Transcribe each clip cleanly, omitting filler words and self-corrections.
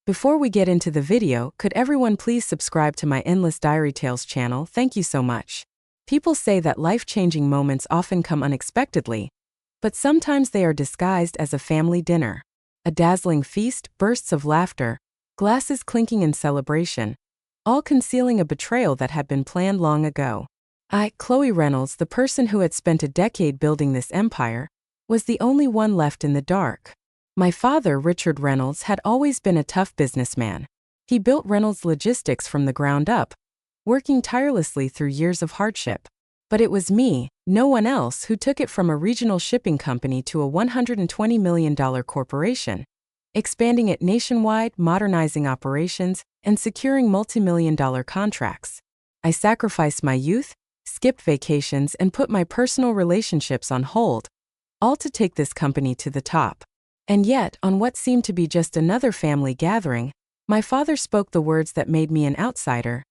Before we get into the video, could everyone please subscribe to my Endless Diary Tales channel? Thank you so much. People say that life-changing moments often come unexpectedly, but sometimes they are disguised as a family dinner. A dazzling feast, bursts of laughter, glasses clinking in celebration, all concealing a betrayal that had been planned long ago. I, Chloe Reynolds, the person who had spent a decade building this empire, was the only one left in the dark. My father, Richard Reynolds, had always been a tough businessman. He built Reynolds Logistics from the ground up, working tirelessly through years of hardship. But it was me, no one else, who took it from a regional shipping company to a $120 million corporation, expanding it nationwide, modernizing operations, and securing multi-million-dollar contracts. I sacrificed my youth, skipped vacations, and put my personal relationships on hold, all to take this company to the top. And yet, on what seemed to be just another family gathering, my father spoke the words that made me an outsider.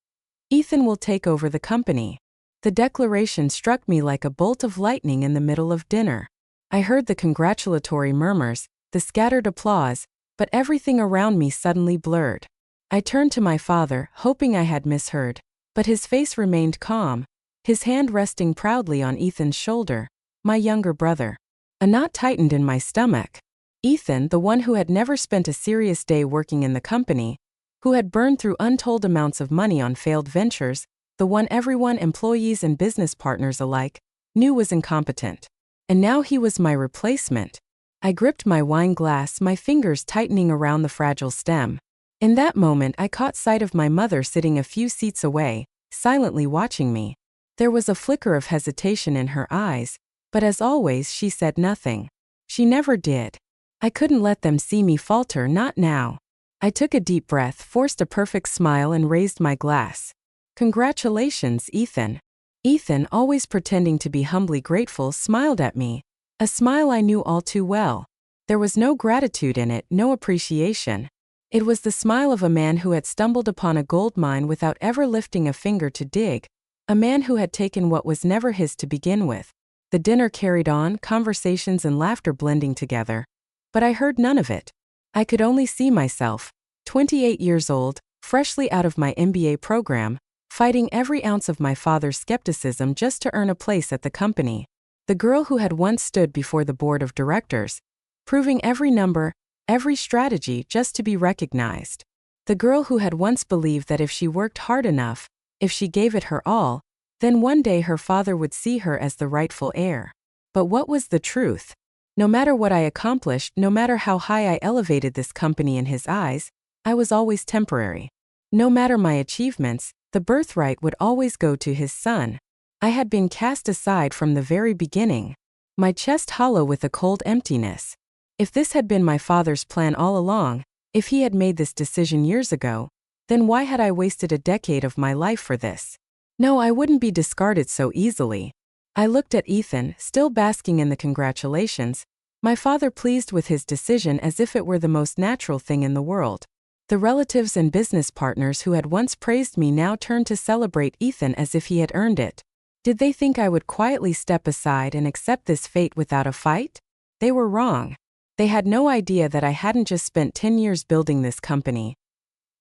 "Ethan will take over the company." The declaration struck me like a bolt of lightning in the middle of dinner. I heard the congratulatory murmurs, the scattered applause, but everything around me suddenly blurred. I turned to my father, hoping I had misheard, but his face remained calm, his hand resting proudly on Ethan's shoulder, my younger brother. A knot tightened in my stomach. Ethan, the one who had never spent a serious day working in the company, who had burned through untold amounts of money on failed ventures, the one everyone, employees and business partners alike, knew was incompetent. And now he was my replacement. I gripped my wine glass, my fingers tightening around the fragile stem. In that moment, I caught sight of my mother sitting a few seats away, silently watching me. There was a flicker of hesitation in her eyes, but as always, she said nothing. She never did. I couldn't let them see me falter, not now. I took a deep breath, forced a perfect smile, and raised my glass. "Congratulations, Ethan." Ethan, always pretending to be humbly grateful, smiled at me. A smile I knew all too well. There was no gratitude in it, no appreciation. It was the smile of a man who had stumbled upon a gold mine without ever lifting a finger to dig, a man who had taken what was never his to begin with. The dinner carried on, conversations and laughter blending together. But I heard none of it. I could only see myself, 28 years old, freshly out of my MBA program, fighting every ounce of my father's skepticism just to earn a place at the company. The girl who had once stood before the board of directors, proving every number, every strategy just to be recognized. The girl who had once believed that if she worked hard enough, if she gave it her all, then one day her father would see her as the rightful heir. But what was the truth? No matter what I accomplished, no matter how high I elevated this company in his eyes, I was always temporary. No matter my achievements, the birthright would always go to his son. I had been cast aside from the very beginning, my chest hollow with a cold emptiness. If this had been my father's plan all along, if he had made this decision years ago, then why had I wasted a decade of my life for this? No, I wouldn't be discarded so easily. I looked at Ethan, still basking in the congratulations, my father pleased with his decision as if it were the most natural thing in the world. The relatives and business partners who had once praised me now turned to celebrate Ethan as if he had earned it. Did they think I would quietly step aside and accept this fate without a fight? They were wrong. They had no idea that I hadn't just spent 10 years building this company.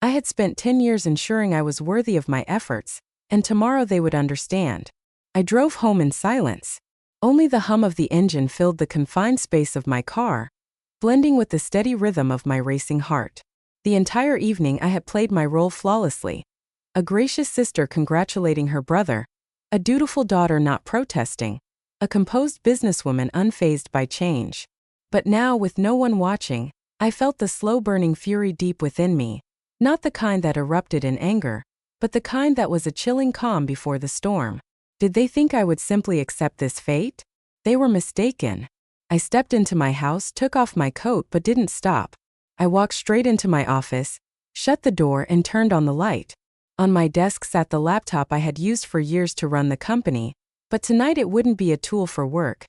I had spent 10 years ensuring I was worthy of my efforts, and tomorrow they would understand. I drove home in silence. Only the hum of the engine filled the confined space of my car, blending with the steady rhythm of my racing heart. The entire evening I had played my role flawlessly. A gracious sister congratulating her brother, a dutiful daughter not protesting, a composed businesswoman unfazed by change. But now, with no one watching, I felt the slow-burning fury deep within me, not the kind that erupted in anger, but the kind that was a chilling calm before the storm. Did they think I would simply accept this fate? They were mistaken. I stepped into my house, took off my coat, but didn't stop. I walked straight into my office, shut the door, and turned on the light. On my desk sat the laptop I had used for years to run the company, but tonight it wouldn't be a tool for work.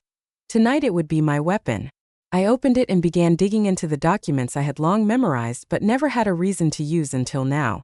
Tonight it would be my weapon. I opened it and began digging into the documents I had long memorized but never had a reason to use until now.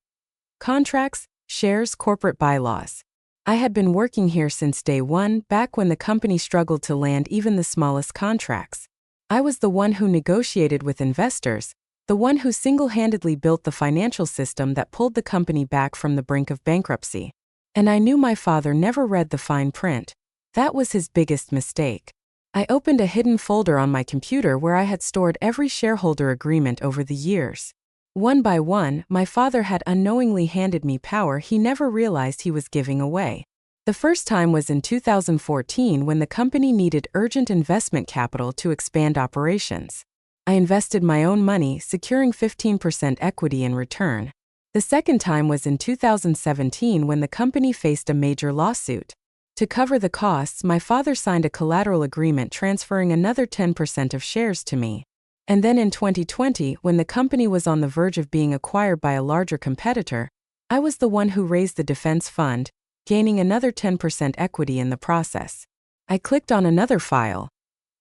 Contracts, shares, corporate bylaws. I had been working here since day one, back when the company struggled to land even the smallest contracts. I was the one who negotiated with investors, the one who single-handedly built the financial system that pulled the company back from the brink of bankruptcy. And I knew my father never read the fine print. That was his biggest mistake. I opened a hidden folder on my computer where I had stored every shareholder agreement over the years. One by one, my father had unknowingly handed me power he never realized he was giving away. The first time was in 2014 when the company needed urgent investment capital to expand operations. I invested my own money, securing 15% equity in return. The second time was in 2017 when the company faced a major lawsuit. To cover the costs, my father signed a collateral agreement transferring another 10% of shares to me. And then in 2020, when the company was on the verge of being acquired by a larger competitor, I was the one who raised the defense fund, gaining another 10% equity in the process. I clicked on another file.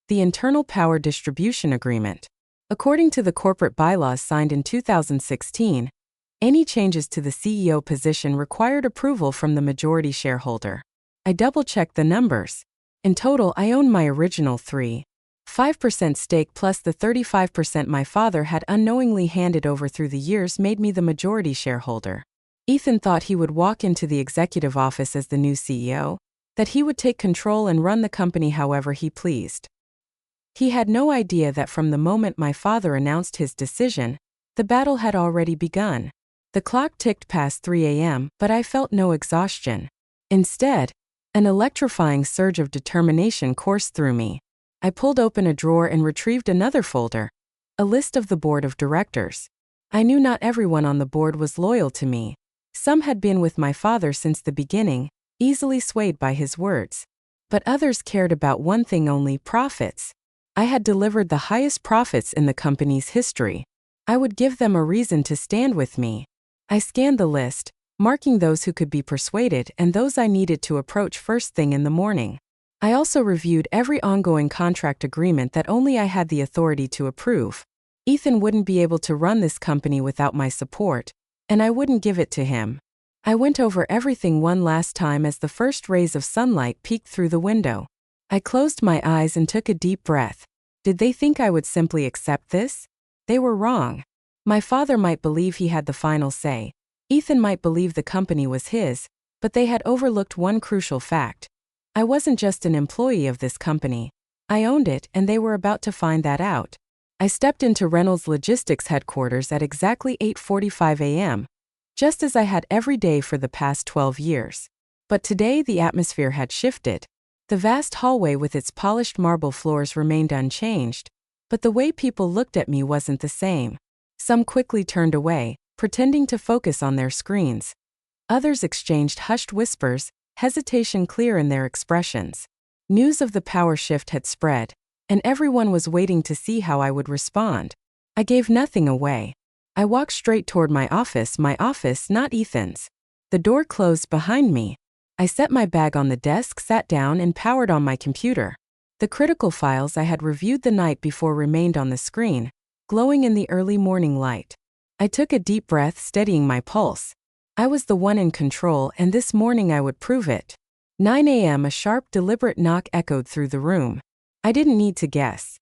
The Internal Power Distribution Agreement. According to the corporate bylaws signed in 2016, any changes to the CEO position required approval from the majority shareholder. I double-checked the numbers. In total, I own my original 3.5% stake plus the 35% my father had unknowingly handed over through the years made me the majority shareholder. Ethan thought he would walk into the executive office as the new CEO, that he would take control and run the company however he pleased. He had no idea that from the moment my father announced his decision, the battle had already begun. The clock ticked past 3 a.m., but I felt no exhaustion. Instead, an electrifying surge of determination coursed through me. I pulled open a drawer and retrieved another folder, a list of the board of directors. I knew not everyone on the board was loyal to me. Some had been with my father since the beginning, easily swayed by his words. But others cared about one thing only: profits. I had delivered the highest profits in the company's history. I would give them a reason to stand with me. I scanned the list, marking those who could be persuaded and those I needed to approach first thing in the morning. I also reviewed every ongoing contract agreement that only I had the authority to approve. Ethan wouldn't be able to run this company without my support, and I wouldn't give it to him. I went over everything one last time as the first rays of sunlight peeked through the window. I closed my eyes and took a deep breath. Did they think I would simply accept this? They were wrong. My father might believe he had the final say. Ethan might believe the company was his, but they had overlooked one crucial fact. I wasn't just an employee of this company. I owned it, and they were about to find that out. I stepped into Reynolds Logistics headquarters at exactly 8:45 a.m., just as I had every day for the past 12 years. But today the atmosphere had shifted. The vast hallway with its polished marble floors remained unchanged, but the way people looked at me wasn't the same. Some quickly turned away, pretending to focus on their screens. Others exchanged hushed whispers, hesitation clear in their expressions. News of the power shift had spread, and everyone was waiting to see how I would respond. I gave nothing away. I walked straight toward my office, not Ethan's. The door closed behind me. I set my bag on the desk, sat down, and powered on my computer. The critical files I had reviewed the night before remained on the screen, glowing in the early morning light. I took a deep breath, steadying my pulse. I was the one in control, and this morning I would prove it. 9 a.m. A sharp, deliberate knock echoed through the room. I didn't need to guess.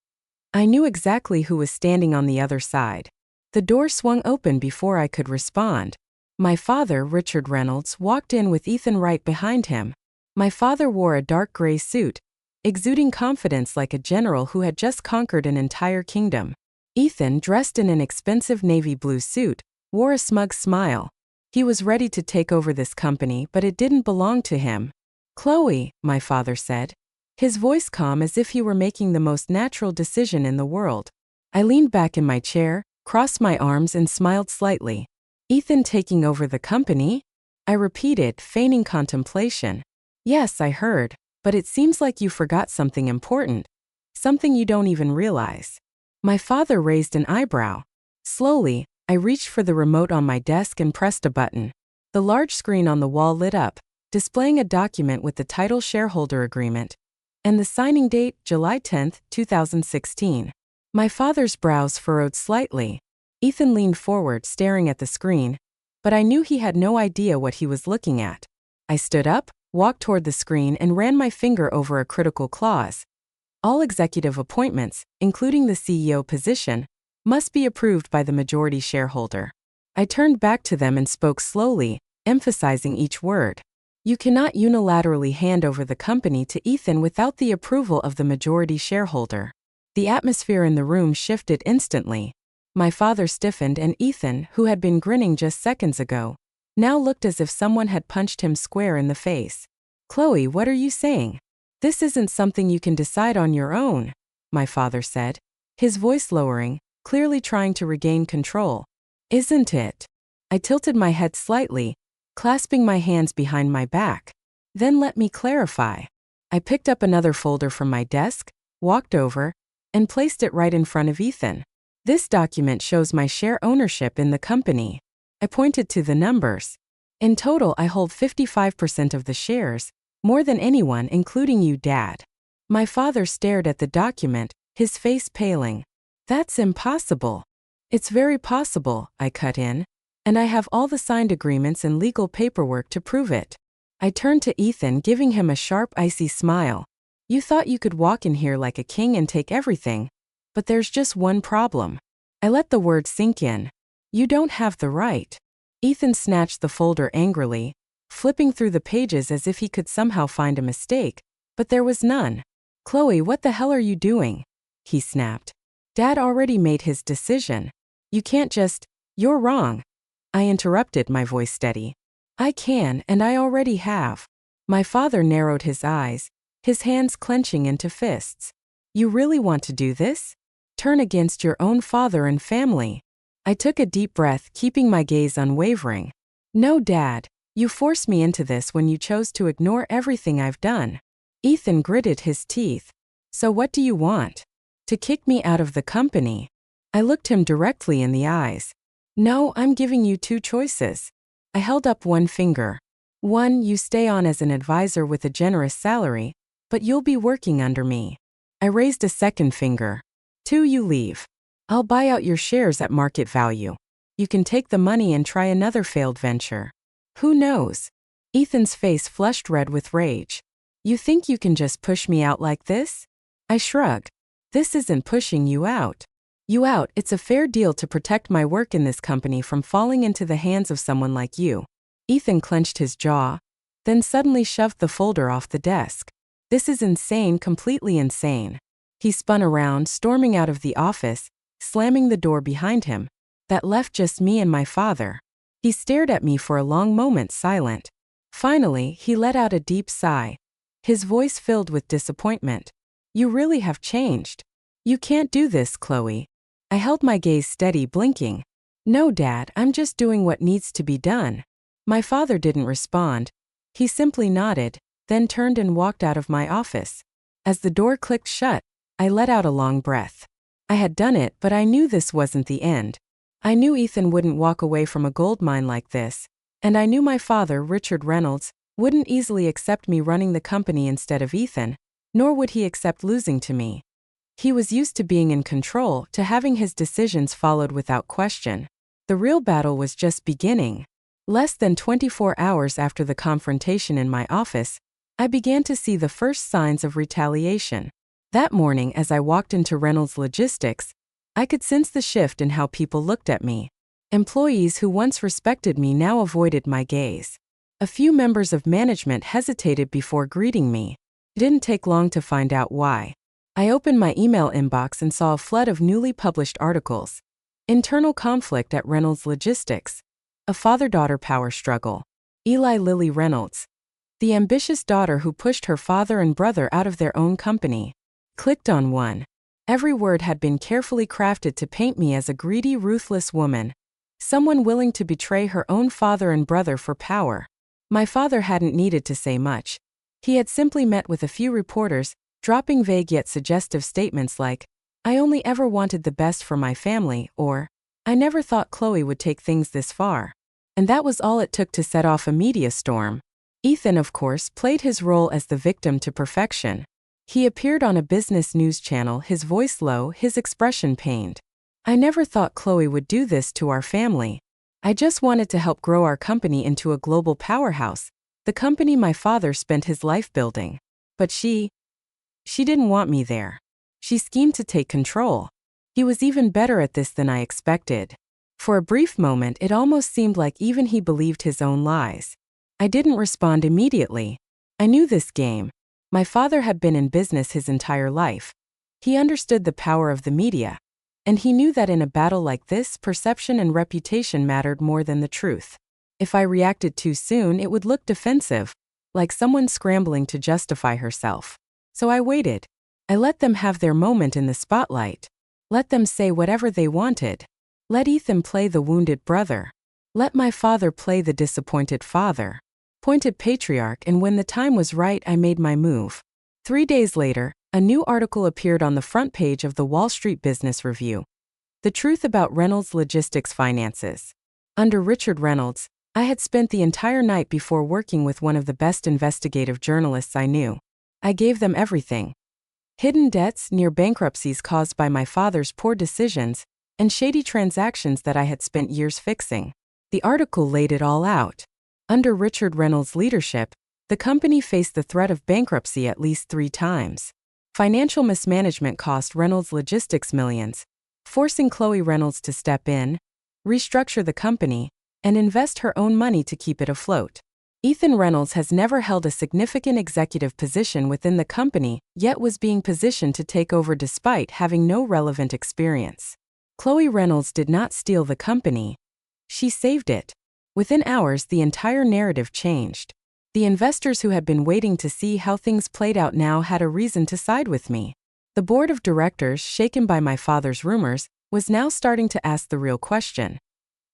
I knew exactly who was standing on the other side. The door swung open before I could respond. My father, Richard Reynolds, walked in with Ethan right behind him. My father wore a dark gray suit, exuding confidence like a general who had just conquered an entire kingdom. Ethan, dressed in an expensive navy blue suit, wore a smug smile. He was ready to take over this company, but it didn't belong to him. "Chloe," my father said, his voice calm as if he were making the most natural decision in the world. I leaned back in my chair, crossed my arms, and smiled slightly. "Ethan taking over the company?" I repeated, feigning contemplation. "Yes, I heard, but it seems like you forgot something important. Something you don't even realize." My father raised an eyebrow. Slowly, I reached for the remote on my desk and pressed a button. The large screen on the wall lit up, displaying a document with the title Shareholder Agreement and the signing date, July 10, 2016. My father's brows furrowed slightly. Ethan leaned forward, staring at the screen, but I knew he had no idea what he was looking at. I stood up, walked toward the screen, and ran my finger over a critical clause. All executive appointments, including the CEO position, Must be approved by the majority shareholder. I turned back to them and spoke slowly, emphasizing each word. You cannot unilaterally hand over the company to Ethan without the approval of the majority shareholder. The atmosphere in the room shifted instantly. My father stiffened and Ethan, who had been grinning just seconds ago, now looked as if someone had punched him square in the face. Chloe, what are you saying? This isn't something you can decide on your own, my father said, his voice lowering, clearly trying to regain control. Isn't it? I tilted my head slightly, clasping my hands behind my back. Then let me clarify. I picked up another folder from my desk, walked over, and placed it right in front of Ethan. This document shows my share ownership in the company. I pointed to the numbers. In total, I hold 55% of the shares, more than anyone, including you, Dad. My father stared at the document, his face paling. That's impossible. It's very possible, I cut in. And I have all the signed agreements and legal paperwork to prove it. I turned to Ethan, giving him a sharp, icy smile. You thought you could walk in here like a king and take everything. But there's just one problem. I let the words sink in. You don't have the right. Ethan snatched the folder angrily, flipping through the pages as if he could somehow find a mistake, but there was none. Chloe, what the hell are you doing? He snapped. Dad already made his decision. You can't just, you're wrong. I interrupted, my voice steady. I can, and I already have. My father narrowed his eyes, his hands clenching into fists. You really want to do this? Turn against your own father and family? I took a deep breath, keeping my gaze unwavering. No, Dad, you forced me into this when you chose to ignore everything I've done. Ethan gritted his teeth. So what do you want? To kick me out of the company? I looked him directly in the eyes. No, I'm giving you two choices. I held up one finger. One, you stay on as an advisor with a generous salary, but you'll be working under me. I raised a second finger. Two, you leave. I'll buy out your shares at market value. You can take the money and try another failed venture. Who knows? Ethan's face flushed red with rage. You think you can just push me out like this? I shrugged. This isn't pushing you out. It's a fair deal to protect my work in this company from falling into the hands of someone like you. Ethan clenched his jaw, then suddenly shoved the folder off the desk. This is insane, completely insane. He spun around, storming out of the office, slamming the door behind him. That left just me and my father. He stared at me for a long moment, silent. Finally, he let out a deep sigh, his voice filled with disappointment. You really have changed. You can't do this, Chloe. I held my gaze steady, blinking. No, Dad, I'm just doing what needs to be done. My father didn't respond. He simply nodded, then turned and walked out of my office. As the door clicked shut, I let out a long breath. I had done it, but I knew this wasn't the end. I knew Ethan wouldn't walk away from a gold mine like this, and I knew my father, Richard Reynolds, wouldn't easily accept me running the company instead of Ethan, nor would he accept losing to me. He was used to being in control, to having his decisions followed without question. The real battle was just beginning. Less than 24 hours after the confrontation in my office, I began to see the first signs of retaliation. That morning, as I walked into Reynolds Logistics, I could sense the shift in how people looked at me. Employees who once respected me now avoided my gaze. A few members of management hesitated before greeting me. It didn't take long to find out why. I opened my email inbox and saw a flood of newly published articles. Internal conflict at Reynolds Logistics. A father-daughter power struggle. Eli Lilly Reynolds. The ambitious daughter who pushed her father and brother out of their own company. Clicked on one. Every word had been carefully crafted to paint me as a greedy, ruthless woman. Someone willing to betray her own father and brother for power. My father hadn't needed to say much. He had simply met with a few reporters, dropping vague yet suggestive statements like, I only ever wanted the best for my family, or, I never thought Chloe would take things this far. And that was all it took to set off a media storm. Ethan, of course, played his role as the victim to perfection. He appeared on a business news channel, his voice low, his expression pained. I never thought Chloe would do this to our family. I just wanted to help grow our company into a global powerhouse, the company my father spent his life building. But she didn't want me there. She schemed to take control. He was even better at this than I expected. For a brief moment, it almost seemed like even he believed his own lies. I didn't respond immediately. I knew this game. My father had been in business his entire life. He understood the power of the media. And he knew that in a battle like this, perception and reputation mattered more than the truth. If I reacted too soon, it would look defensive, like someone scrambling to justify herself. So I waited. I let them have their moment in the spotlight. Let them say whatever they wanted. Let Ethan play the wounded brother. Let my father play the disappointed father. Pointed patriarch, and when the time was right, I made my move. 3 days later, a new article appeared on the front page of the Wall Street Business Review. The truth about Reynolds Logistics finances. Under Richard Reynolds, I had spent the entire night before working with one of the best investigative journalists I knew. I gave them everything. Hidden debts, near bankruptcies caused by my father's poor decisions, and shady transactions that I had spent years fixing. The article laid it all out. Under Richard Reynolds' leadership, the company faced the threat of bankruptcy at least 3 times. Financial mismanagement cost Reynolds Logistics millions, forcing Chloe Reynolds to step in, restructure the company, and invest her own money to keep it afloat. Ethan Reynolds has never held a significant executive position within the company, yet was being positioned to take over despite having no relevant experience. Chloe Reynolds did not steal the company. She saved it. Within hours, the entire narrative changed. The investors who had been waiting to see how things played out now had a reason to side with me. The board of directors, shaken by my father's rumors, was now starting to ask the real question.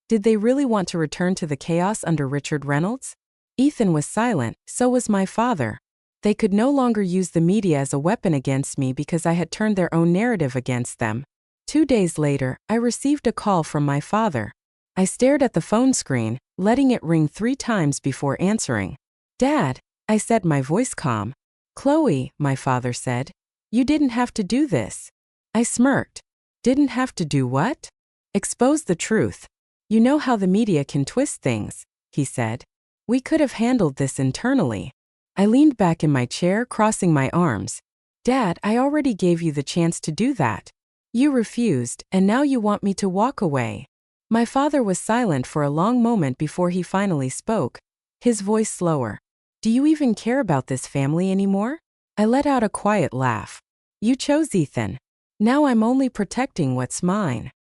Did they really want to return to the chaos under Richard Reynolds? Ethan was silent, so was my father. They could no longer use the media as a weapon against me because I had turned their own narrative against them. 2 days later, I received a call from my father. I stared at the phone screen, letting it ring 3 times before answering. "Dad," I said, my voice calm. "Chloe," my father said. "You didn't have to do this." I smirked. "Didn't have to do what?" "Expose the truth. You know how the media can twist things," he said. "We could have handled this internally." I leaned back in my chair, crossing my arms. "Dad, I already gave you the chance to do that. You refused, and now you want me to walk away." My father was silent for a long moment before he finally spoke, his voice slower. "Do you even care about this family anymore?" I let out a quiet laugh. "You chose Ethan. Now I'm only protecting what's mine."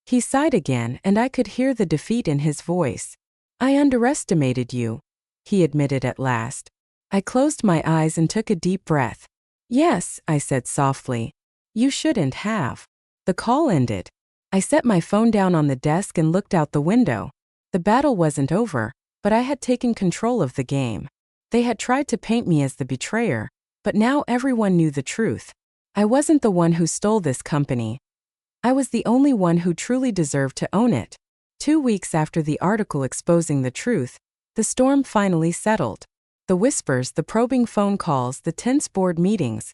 He sighed again, and I could hear the defeat in his voice. "I underestimated you," he admitted at last. I closed my eyes and took a deep breath. "Yes," I said softly. "You shouldn't have." The call ended. I set my phone down on the desk and looked out the window. The battle wasn't over, but I had taken control of the game. They had tried to paint me as the betrayer, but now everyone knew the truth. I wasn't the one who stole this company. I was the only one who truly deserved to own it. 2 weeks after the article exposing the truth, the storm finally settled. The whispers, the probing phone calls, the tense board meetings,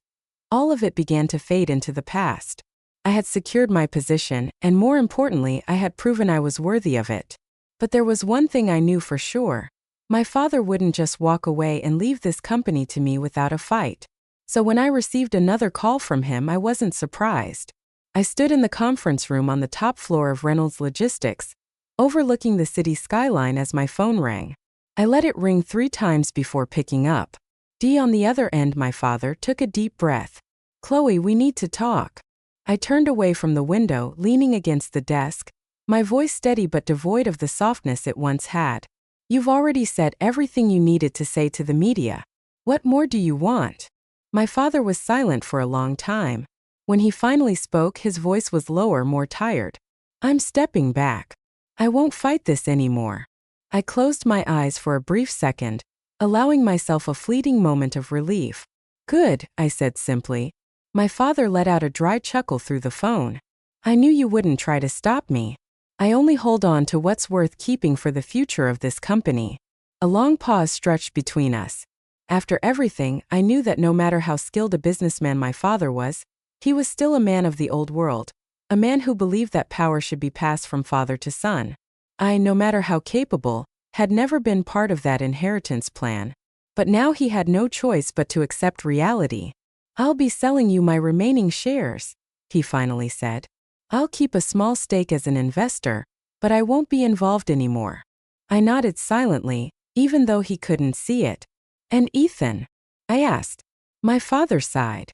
all of it began to fade into the past. I had secured my position, and more importantly, I had proven I was worthy of it. But there was one thing I knew for sure. My father wouldn't just walk away and leave this company to me without a fight. So when I received another call from him, I wasn't surprised. I stood in the conference room on the top floor of Reynolds Logistics, overlooking the city skyline as my phone rang. I let it ring 3 times before picking up. D on the other end, my father took a deep breath. "Chloe, we need to talk." I turned away from the window, leaning against the desk, my voice steady but devoid of the softness it once had. "You've already said everything you needed to say to the media. What more do you want?" My father was silent for a long time. When he finally spoke, his voice was lower, more tired. "I'm stepping back. I won't fight this anymore." I closed my eyes for a brief second, allowing myself a fleeting moment of relief. "Good," I said simply. My father let out a dry chuckle through the phone. "I knew you wouldn't try to stop me. I only hold on to what's worth keeping for the future of this company." A long pause stretched between us. After everything, I knew that no matter how skilled a businessman my father was, he was still a man of the old world, a man who believed that power should be passed from father to son. I, no matter how capable, had never been part of that inheritance plan. But now he had no choice but to accept reality. "I'll be selling you my remaining shares," he finally said. I'll keep a small stake as an investor, but I won't be involved anymore. I nodded silently, even though he couldn't see it. And Ethan? I asked. My father sighed.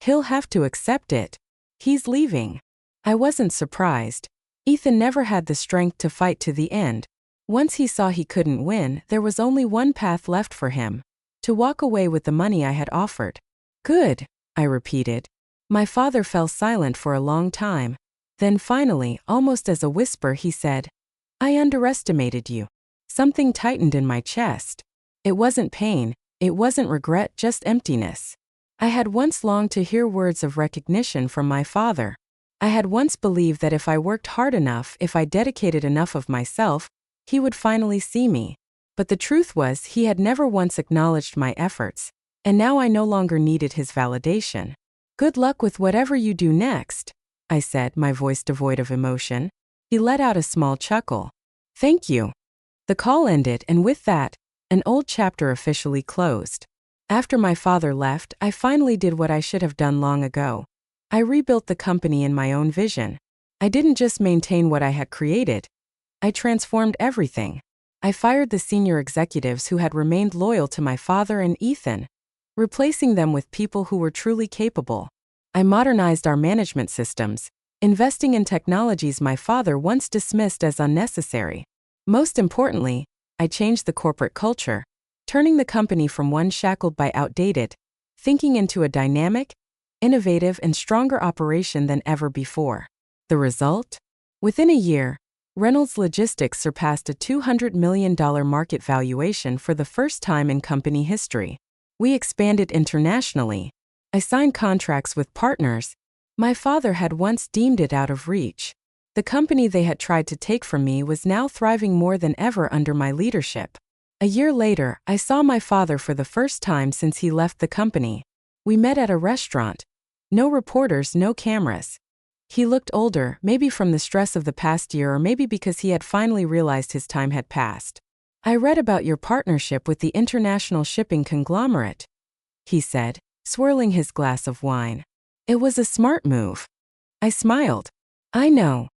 He'll have to accept it. He's leaving. I wasn't surprised. Ethan never had the strength to fight to the end. Once he saw he couldn't win, there was only one path left for him: to walk away with the money I had offered. Good, I repeated. My father fell silent for a long time. Then finally, almost as a whisper, he said, I underestimated you. Something tightened in my chest. It wasn't pain, it wasn't regret, just emptiness. I had once longed to hear words of recognition from my father. I had once believed that if I worked hard enough, if I dedicated enough of myself, he would finally see me. But the truth was, he had never once acknowledged my efforts, and now I no longer needed his validation. Good luck with whatever you do next, I said, my voice devoid of emotion. He let out a small chuckle. Thank you. The call ended, and with that, an old chapter officially closed. After my father left, I finally did what I should have done long ago. I rebuilt the company in my own vision. I didn't just maintain what I had created. I transformed everything. I fired the senior executives who had remained loyal to my father and Ethan, replacing them with people who were truly capable. I modernized our management systems, investing in technologies my father once dismissed as unnecessary. Most importantly, I changed the corporate culture, turning the company from one shackled by outdated thinking into a dynamic, innovative, and stronger operation than ever before. The result? Within a year, Reynolds Logistics surpassed a $200 million market valuation for the first time in company history. We expanded internationally. I signed contracts with partners my father had once deemed it out of reach. The company they had tried to take from me was now thriving more than ever under my leadership. A year later, I saw my father for the first time since he left the company. We met at a restaurant. No reporters, no cameras. He looked older, maybe from the stress of the past year or maybe because he had finally realized his time had passed. I read about your partnership with the international shipping conglomerate, he said, swirling his glass of wine. It was a smart move. I smiled. I know.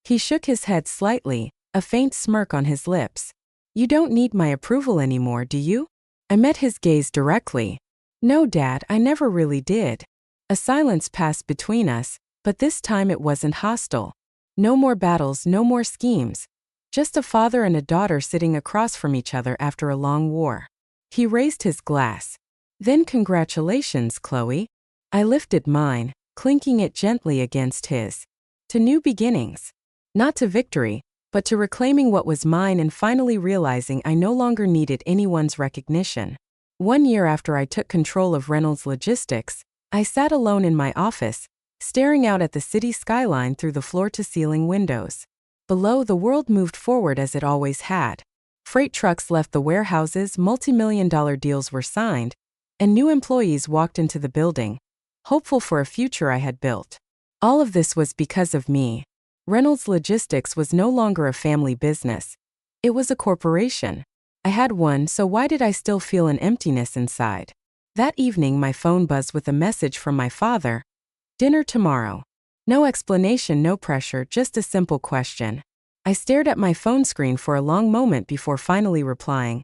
He shook his head slightly, a faint smirk on his lips. You don't need my approval anymore, do you? I met his gaze directly. No, Dad, I never really did. A silence passed between us, but this time it wasn't hostile. No more battles, no more schemes. Just a father and a daughter sitting across from each other after a long war. He raised his glass. Then congratulations, Chloe. I lifted mine, clinking it gently against his. To new beginnings. Not to victory, but to reclaiming what was mine and finally realizing I no longer needed anyone's recognition. 1 year after I took control of Reynolds Logistics, I sat alone in my office, staring out at the city skyline through the floor-to-ceiling windows. Below, the world moved forward as it always had. Freight trucks left the warehouses, multi-million-dollar deals were signed, and new employees walked into the building, hopeful for a future I had built. All of this was because of me. Reynolds Logistics was no longer a family business. It was a corporation. I had one, so why did I still feel an emptiness inside? That evening, my phone buzzed with a message from my father. Dinner tomorrow. No explanation, no pressure, just a simple question. I stared at my phone screen for a long moment before finally replying.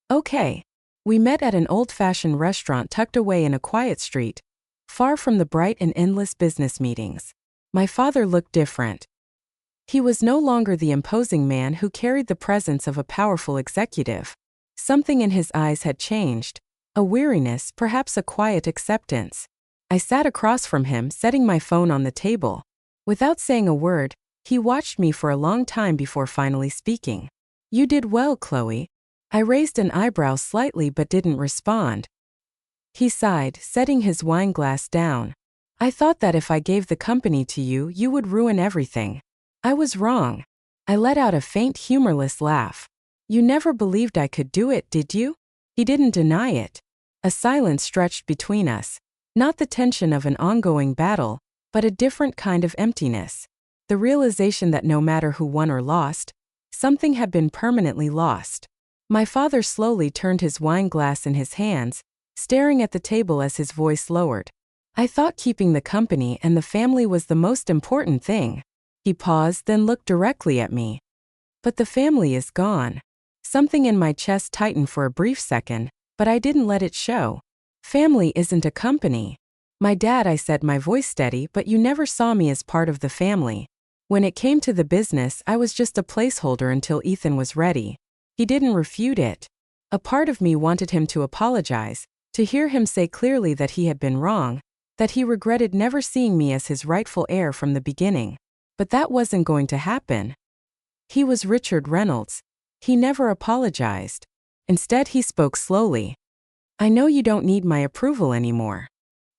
Okay. We met at an old-fashioned restaurant tucked away in a quiet street, far from the bright and endless business meetings. My father looked different. He was no longer the imposing man who carried the presence of a powerful executive. Something in his eyes had changed. A weariness, perhaps a quiet acceptance. I sat across from him, setting my phone on the table. Without saying a word, he watched me for a long time before finally speaking. You did well, Chloe. I raised an eyebrow slightly but didn't respond. He sighed, setting his wine glass down. I thought that if I gave the company to you, you would ruin everything. I was wrong. I let out a faint, humorless laugh. You never believed I could do it, did you? He didn't deny it. A silence stretched between us. Not the tension of an ongoing battle, but a different kind of emptiness. The realization that no matter who won or lost, something had been permanently lost. My father slowly turned his wine glass in his hands, staring at the table as his voice lowered. I thought keeping the company and the family was the most important thing. He paused, then looked directly at me. But the family is gone. Something in my chest tightened for a brief second, but I didn't let it show. Family isn't a company. My dad, I said, my voice steady, but you never saw me as part of the family. When it came to the business, I was just a placeholder until Ethan was ready. He didn't refute it. A part of me wanted him to apologize, to hear him say clearly that he had been wrong, that he regretted never seeing me as his rightful heir from the beginning. But that wasn't going to happen. He was Richard Reynolds. He never apologized. Instead, he spoke slowly. I know you don't need my approval anymore.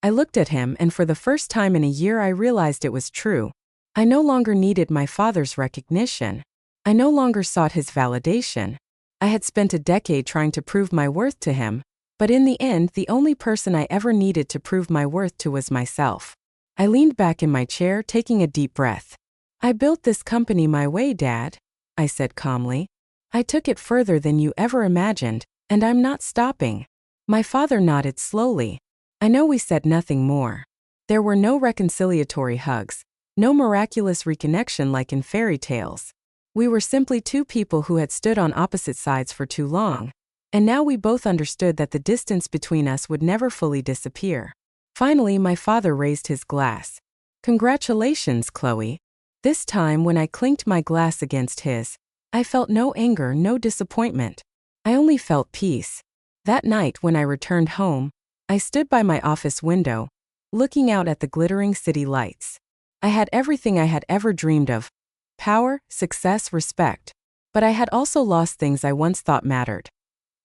I looked at him, and for the first time in a year I realized it was true. I no longer needed my father's recognition. I no longer sought his validation. I had spent a decade trying to prove my worth to him, but in the end, the only person I ever needed to prove my worth to was myself. I leaned back in my chair, taking a deep breath. I built this company my way, Dad, I said calmly. I took it further than you ever imagined, and I'm not stopping. My father nodded slowly. I know we said nothing more. There were no reconciliatory hugs, no miraculous reconnection like in fairy tales. We were simply two people who had stood on opposite sides for too long, and now we both understood that the distance between us would never fully disappear. Finally, my father raised his glass. Congratulations, Chloe. This time, when I clinked my glass against his, I felt no anger, no disappointment. I only felt peace. That night, when I returned home, I stood by my office window, looking out at the glittering city lights. I had everything I had ever dreamed of: power, success, respect. But I had also lost things I once thought mattered: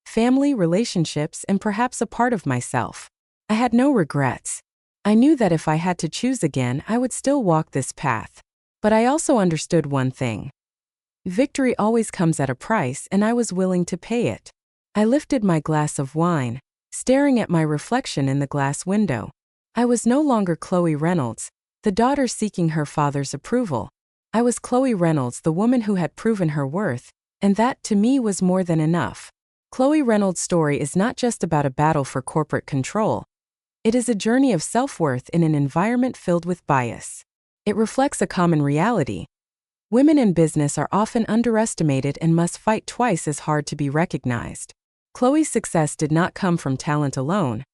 family, relationships, and perhaps a part of myself. I had no regrets. I knew that if I had to choose again, I would still walk this path. But I also understood one thing. Victory always comes at a price, and I was willing to pay it. I lifted my glass of wine, staring at my reflection in the glass window. I was no longer Chloe Reynolds, the daughter seeking her father's approval. I was Chloe Reynolds, the woman who had proven her worth, and that, to me, was more than enough. Chloe Reynolds' story is not just about a battle for corporate control. It is a journey of self-worth in an environment filled with bias. It reflects a common reality. Women in business are often underestimated and must fight twice as hard to be recognized. Chloe's success did not come from talent alone,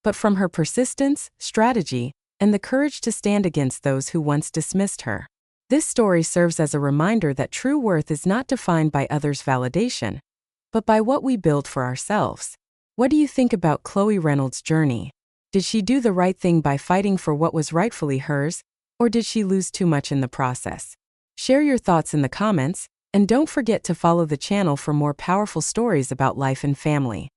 but from her persistence, strategy, and the courage to stand against those who once dismissed her. This story serves as a reminder that true worth is not defined by others' validation, but by what we build for ourselves. What do you think about Chloe Reynolds' journey? Did she do the right thing by fighting for what was rightfully hers, or did she lose too much in the process? Share your thoughts in the comments, and don't forget to follow the channel for more powerful stories about life and family.